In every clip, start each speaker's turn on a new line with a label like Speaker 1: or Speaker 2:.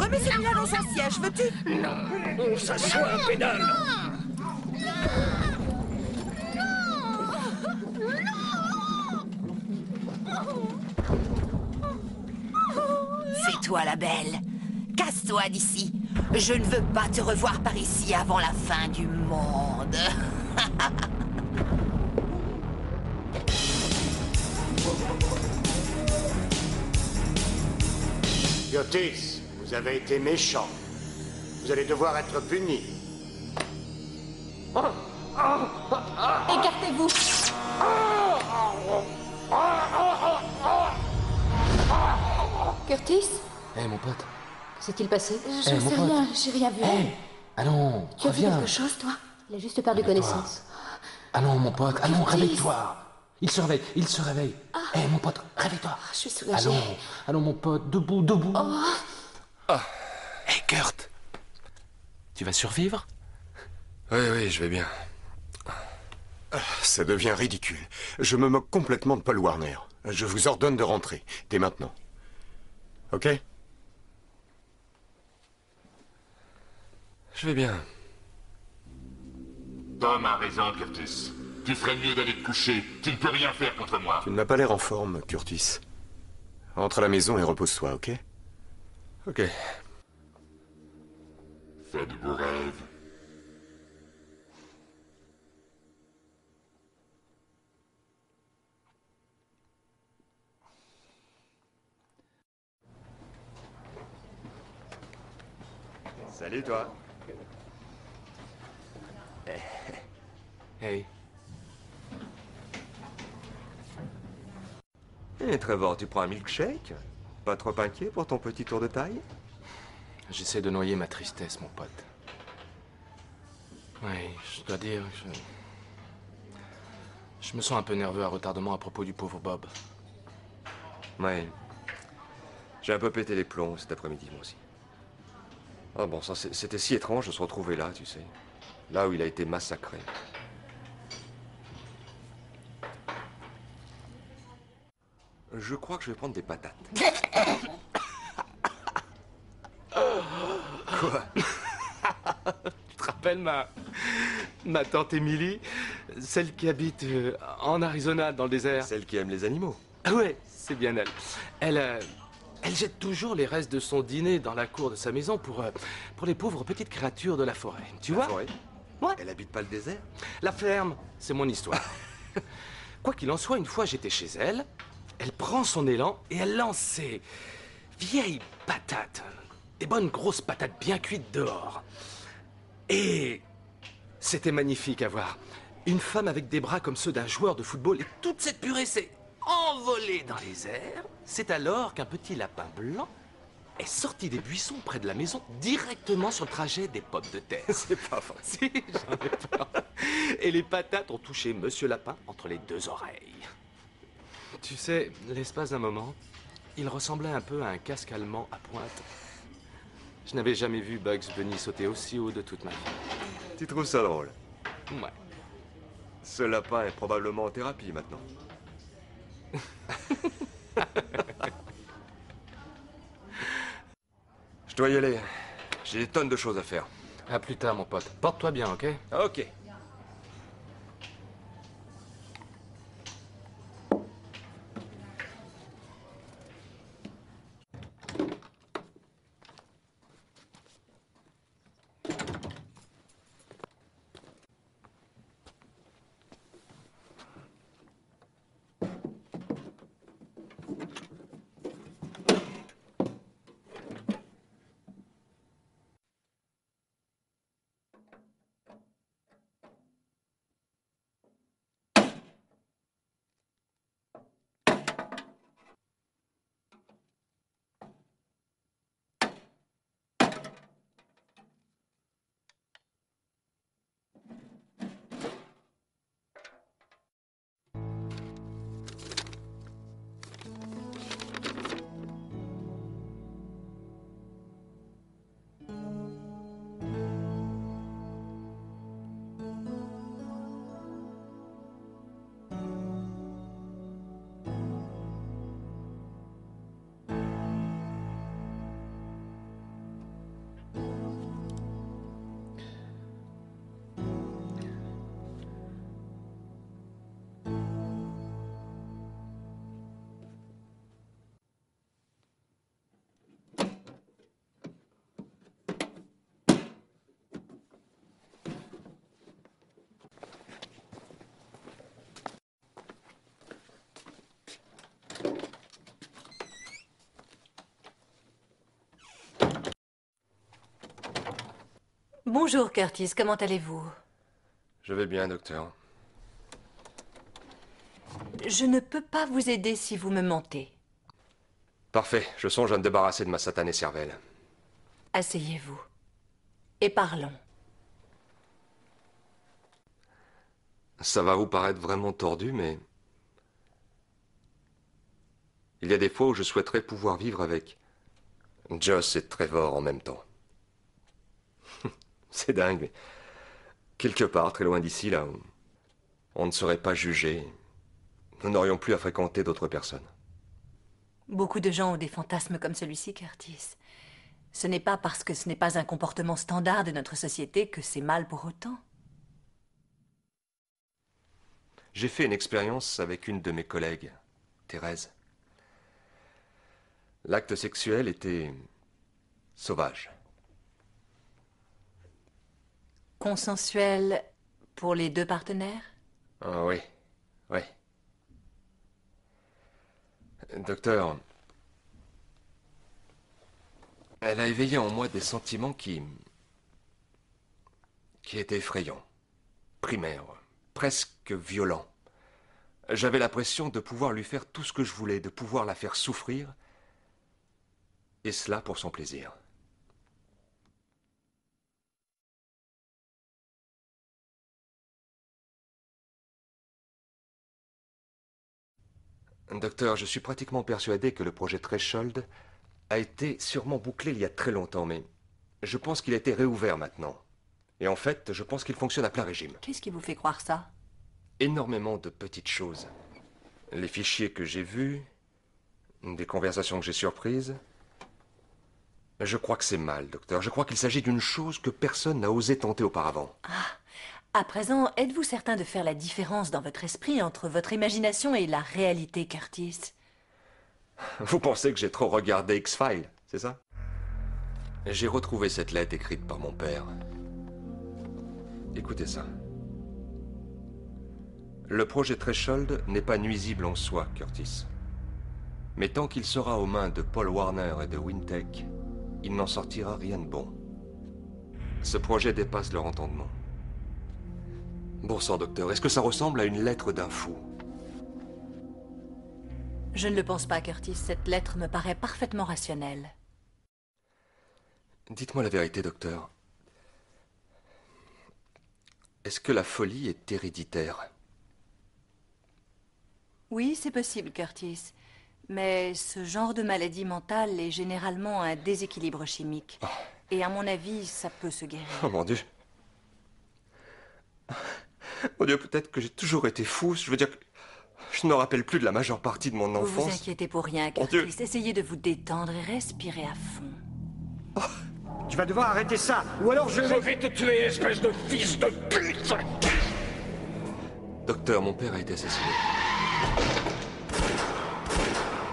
Speaker 1: Remets celui-là dans son siège, veux-tu?
Speaker 2: Non, on s'assoit un pédale.
Speaker 1: C'est toi la belle. Casse-toi d'ici. Je ne veux pas te revoir par ici avant la fin du monde.
Speaker 3: Curtis, vous avez été méchant. Vous allez devoir être puni.
Speaker 4: Écartez-vous. Curtis?
Speaker 5: Hé, mon pote.
Speaker 4: Que s'est-il passé?
Speaker 5: Eh,
Speaker 4: Je
Speaker 5: mon
Speaker 4: sais
Speaker 5: pote.
Speaker 4: rien, j'ai rien vu.
Speaker 5: Hé. Allons,
Speaker 4: Tu as vu
Speaker 5: reviens.
Speaker 4: quelque chose, toi? Il a juste perdu
Speaker 5: Réveille-toi.
Speaker 4: connaissance.
Speaker 5: Allons, mon pote, allons,
Speaker 4: Curtis.
Speaker 5: réveille-toi. Il se réveille, il se réveille. Hé, mon pote, réveille-toi.
Speaker 4: Je suis soulagée.
Speaker 5: Allons, mon pote, debout, debout. Hé, Kurt. Tu vas survivre?
Speaker 6: Oui, je vais bien. Ça devient ridicule. Je me moque complètement de Paul Warner. Je vous ordonne de rentrer, dès maintenant. Ok? Je vais bien.
Speaker 7: Tom a raison, Curtis. Tu ferais mieux d'aller te coucher. Tu ne peux rien faire contre moi.
Speaker 6: Tu ne m'as pas l'air en forme, Curtis. Rentre à la maison et repose-toi, ok? Ok.
Speaker 7: Fais de beaux rêves.
Speaker 6: Salut, toi.
Speaker 5: Hey.
Speaker 8: Et Trevor, tu prends un milkshake? Pas trop inquiet pour ton petit tour de taille?
Speaker 5: J'essaie de noyer ma tristesse, mon pote. Oui, je dois dire que je me sens un peu nerveux à retardement à propos du pauvre Bob.
Speaker 8: Ouais. J'ai un peu pété les plombs cet après-midi, moi aussi. Ah bon, ça, c'était si étrange de se retrouver là, tu sais. Là où il a été massacré. Je crois que je vais prendre des patates. Quoi?
Speaker 5: Tu te rappelles ma tante Émilie? Celle qui habite en Arizona, dans le désert.
Speaker 8: Celle qui aime les animaux.
Speaker 5: Ah ouais, c'est bien elle. Elle jette toujours les restes de son dîner dans la cour de sa maison pour les pauvres petites créatures de la forêt. Tu vois?
Speaker 8: La forêt?
Speaker 5: Ouais.
Speaker 8: Elle habite pas le désert?
Speaker 5: La ferme, c'est mon histoire. Quoi qu'il en soit, une fois j'étais chez elle, elle prend son élan et elle lance ses vieilles patates. Des bonnes grosses patates bien cuites dehors. Et c'était magnifique à voir. Une femme avec des bras comme ceux d'un joueur de football et toute cette purée s'est envolée dans les airs. C'est alors qu'un petit lapin blanc est sorti des buissons près de la maison directement sur le trajet des pommes de terre.
Speaker 8: C'est pas vrai.
Speaker 5: Si, j'en ai peur. Et les patates ont touché Monsieur Lapin entre les deux oreilles. Tu sais, l'espace d'un moment, il ressemblait un peu à un casque allemand à pointe. Je n'avais jamais vu Bugs Bunny sauter aussi haut de toute ma vie.
Speaker 8: Tu trouves ça drôle?
Speaker 5: Ouais.
Speaker 8: Ce lapin est probablement en thérapie maintenant. Je dois y aller. J'ai des tonnes de choses à faire.
Speaker 5: À plus tard, mon pote. Porte-toi bien, ok?
Speaker 8: Ok.
Speaker 1: Bonjour, Curtis. Comment allez-vous?
Speaker 8: Je vais bien, docteur.
Speaker 1: Je ne peux pas vous aider si vous me mentez.
Speaker 8: Parfait, je songe à me débarrasser de ma satanée cervelle.
Speaker 1: Asseyez-vous. Et parlons.
Speaker 8: Ça va vous paraître vraiment tordu, mais... il y a des fois où je souhaiterais pouvoir vivre avec Joss et Trevor en même temps. C'est dingue, mais... quelque part, très loin d'ici, là où on ne serait pas jugé, nous n'aurions plus à fréquenter d'autres personnes.
Speaker 1: Beaucoup de gens ont des fantasmes comme celui-ci, Curtis. Ce n'est pas parce que ce n'est pas un comportement standard de notre société que c'est mal pour autant.
Speaker 8: J'ai fait une expérience avec une de mes collègues, Thérèse. L'acte sexuel était sauvage.
Speaker 1: Consensuel pour les deux partenaires?
Speaker 8: Ah oui, oui. Docteur, elle a éveillé en moi des sentiments qui étaient effrayants, primaires, presque violents. J'avais l'impression de pouvoir lui faire tout ce que je voulais, de pouvoir la faire souffrir, et cela pour son plaisir. Docteur, je suis pratiquement persuadé que le projet Threshold a été sûrement bouclé il y a très longtemps, mais je pense qu'il a été réouvert maintenant. Et en fait, je pense qu'il fonctionne à plein régime.
Speaker 1: Qu'est-ce qui vous fait croire ça?
Speaker 8: Énormément de petites choses. Les fichiers que j'ai vus, des conversations que j'ai surprises. Je crois que c'est mal, docteur. Je crois qu'il s'agit d'une chose que personne n'a osé tenter auparavant.
Speaker 1: À présent, êtes-vous certain de faire la différence dans votre esprit entre votre imagination et la réalité, Curtis?
Speaker 8: Vous pensez que j'ai trop regardé X-Files, c'est ça? J'ai retrouvé cette lettre écrite par mon père. Écoutez ça. Le projet Threshold n'est pas nuisible en soi, Curtis. Mais tant qu'il sera aux mains de Paul Warner et de Wintech, il n'en sortira rien de bon. Ce projet dépasse leur entendement. Bon sang, docteur, est-ce que ça ressemble à une lettre d'un fou?
Speaker 1: Je ne le pense pas, Curtis. Cette lettre me paraît parfaitement rationnelle.
Speaker 8: Dites-moi la vérité, docteur. Est-ce que la folie est héréditaire?
Speaker 1: Oui, c'est possible, Curtis. Mais ce genre de maladie mentale est généralement un déséquilibre chimique. Et à mon avis, ça peut se guérir.
Speaker 8: Oh mon Dieu. Mon Dieu, peut-être que j'ai toujours été fou. Je veux dire que je ne me rappelle plus de la majeure partie de mon enfance.
Speaker 1: Vous vous inquiétez pour rien,
Speaker 8: Mon Dieu.
Speaker 1: Curtis. Essayez de vous détendre et respirez à fond.
Speaker 2: Tu vas devoir arrêter ça, ou alors je vais te tuer, espèce de fils de pute!
Speaker 8: Docteur, mon père a été assassiné.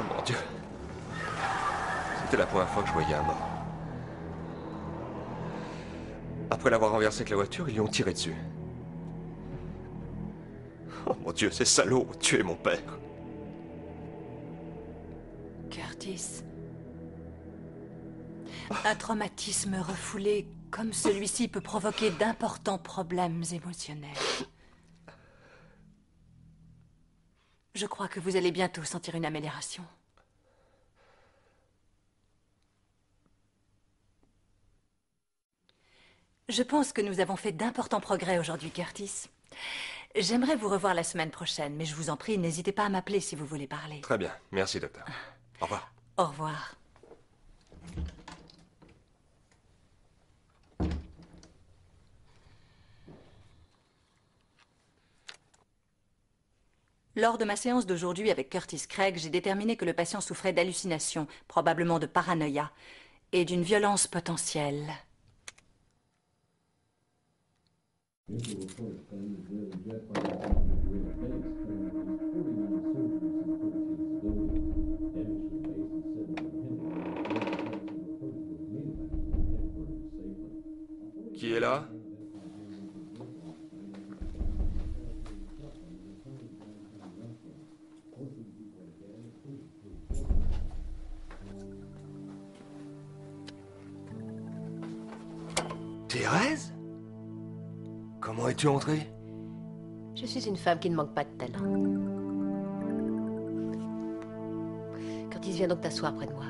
Speaker 8: Oh mon Dieu. C'était la première fois que je voyais un mort. Après l'avoir renversé avec la voiture, ils lui ont tiré dessus. Oh mon Dieu, ces salauds ont tué mon père.
Speaker 1: Curtis. Un traumatisme refoulé comme celui-ci peut provoquer d'importants problèmes émotionnels. Je crois que vous allez bientôt sentir une amélioration. Je pense que nous avons fait d'importants progrès aujourd'hui, Curtis. J'aimerais vous revoir la semaine prochaine, mais je vous en prie, n'hésitez pas à m'appeler si vous voulez parler.
Speaker 8: Très bien, merci docteur. Au revoir.
Speaker 1: Au revoir. Lors de ma séance d'aujourd'hui avec Curtis Craig, j'ai déterminé que le patient souffrait d'hallucinations, probablement de paranoïa, et d'une violence potentielle.
Speaker 8: Qui est là? Thérèse? Comment es-tu entrée?
Speaker 4: Je suis une femme qui ne manque pas de talent. Curtis, viens donc t'asseoir près de moi.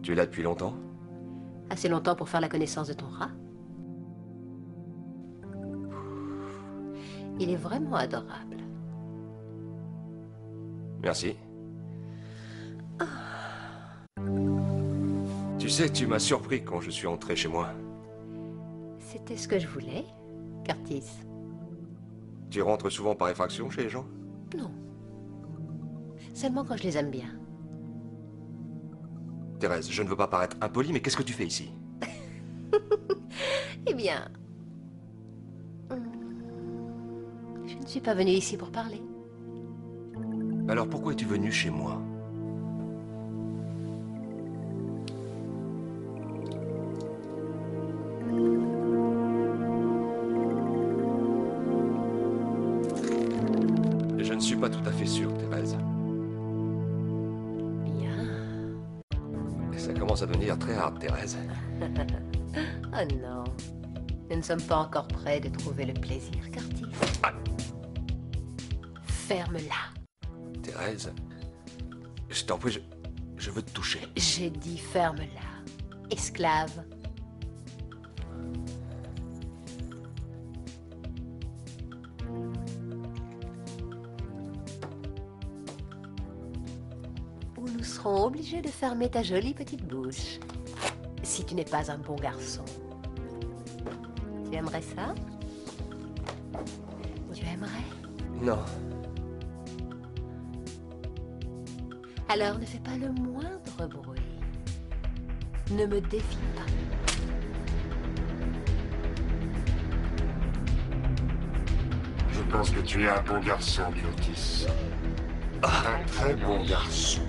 Speaker 8: Tu es là depuis longtemps?
Speaker 4: Assez longtemps pour faire la connaissance de ton rat. Il est vraiment adorable.
Speaker 8: Merci. Tu sais, tu m'as surpris quand je suis entré chez moi.
Speaker 4: C'était ce que je voulais, Curtis.
Speaker 8: Tu rentres souvent par effraction chez les gens?
Speaker 4: Non. Seulement quand je les aime bien.
Speaker 8: Thérèse, je ne veux pas paraître impoli, mais qu'est-ce que tu fais ici?
Speaker 4: Eh bien... Je ne suis pas venue ici pour parler.
Speaker 8: Alors pourquoi es-tu venu chez moi? Je ne suis pas tout à fait sûr, Thérèse.
Speaker 4: Bien.
Speaker 8: Ça commence à devenir très hard, Thérèse.
Speaker 4: Oh non. Nous ne sommes pas encore prêts de trouver le plaisir, Curtis.
Speaker 8: Ah.
Speaker 4: Ferme-la.
Speaker 8: Thérèse, je t'en prie, je veux te toucher.
Speaker 4: J'ai dit ferme-la. Esclave. Ou nous serons obligés de fermer ta jolie petite bouche. Si tu n'es pas un bon garçon. Tu aimerais ça? Tu aimerais?
Speaker 8: Non.
Speaker 4: Alors ne fais pas le moindre bruit. Ne me défie pas.
Speaker 7: Je pense que tu es un bon garçon, Curtis. Un très bon garçon.